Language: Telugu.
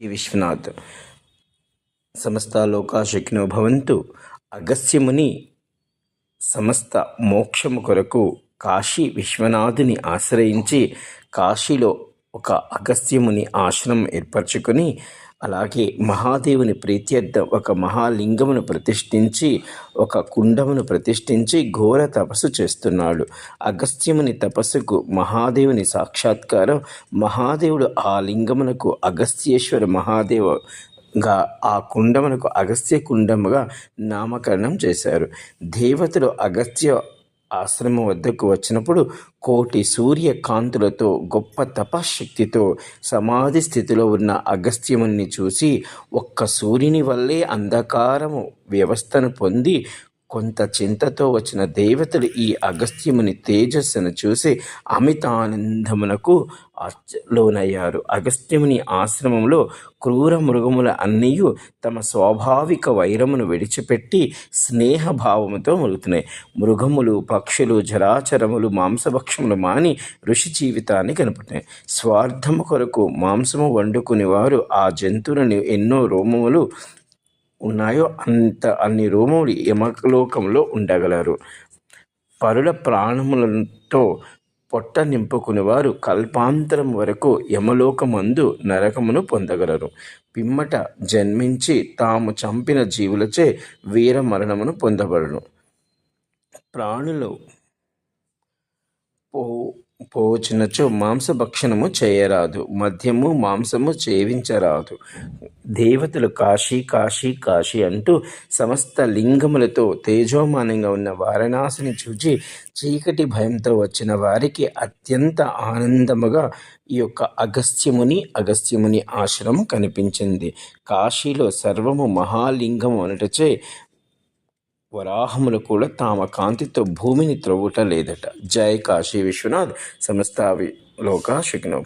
విశ్వనాథ్ సమస్త లోకా శకినో భవంతు. అగస్త్యముని సమస్త మోక్షము కొరకు కాశీ విశ్వనాథుని ఆశ్రయించి కాశీలో ఒక అగస్త్యముని ఆశ్రమం ఏర్పరచుకొని, అలాగే మహాదేవుని ప్రీత్యర్థం ఒక మహాలింగమును ప్రతిష్ఠించి ఒక కుండమును ప్రతిష్ఠించి ఘోర తపస్సు చేస్తున్నాడు. అగస్త్యముని తపస్సుకు మహాదేవుని సాక్షాత్కారం. మహాదేవుడు ఆ లింగమునకు అగస్త్యేశ్వర మహాదేవగా, ఆ కుండమునకు అగస్త్య కుండముగా నామకరణం చేశారు. దేవతలు అగస్త్య ఆశ్రమం వద్దకు వచ్చినప్పుడు కోటి సూర్యకాంతులతో గొప్ప తపశక్తితో సమాధి స్థితిలో ఉన్న అగస్త్యముని చూసి ఒక్క సూర్యుని వల్లే అంధకారము వ్యవస్థను పొంది కొంత చింతతో వచ్చిన దేవతలు ఈ అగస్త్యముని తేజస్సును చూసి అమితానందమునకు లోనయ్యారు. అగస్త్యముని ఆశ్రమంలో క్రూర మృగముల అన్నీ తమ స్వాభావిక వైరమును విడిచిపెట్టి స్నేహభావముతో మొలుతున్నాయి. మృగములు, పక్షులు, జరాచరములు మాంసభక్షములు మాని ఋషి జీవితాన్ని కనపడుతున్నాయి. స్వార్థము కొరకు మాంసము వండుకుని వారు ఆ జంతువులను ఎన్నో రోమములు ఉన్నాయో అన్ని రోమములు యమలోకంలో ఉండగలరు. పరుల ప్రాణములతో పొట్ట నింపుకుని వారు కల్పాంతరం వరకు యమలోకమందు నరకమును పొందగలరు. పిమ్మట జన్మించి తాము చంపిన జీవులచే వీర మరణమును పొందబడును. ప్రాణులు పోచినచో మాంసభక్షణము చేయరాదు, మద్యము మాంసము సేవించరాదు. దేవతలు కాశీ కాశీ కాశీ అంటూ సమస్త లింగములతో తేజోమానంగా ఉన్న వారణాసిని చూచి చీకటి భయంతో వచ్చిన వారికి అత్యంత ఆనందముగా ఈ యొక్క అగస్త్యముని ఆశ్రమం కనిపించింది. కాశీలో సర్వము మహాలింగము అనటచే వరాహములు కూడా తామ కాంతితో భూమిని త్రవ్వుట లేదట. జై కాశీ విశ్వనాథ్. సమస్త లోకా సుఖినో.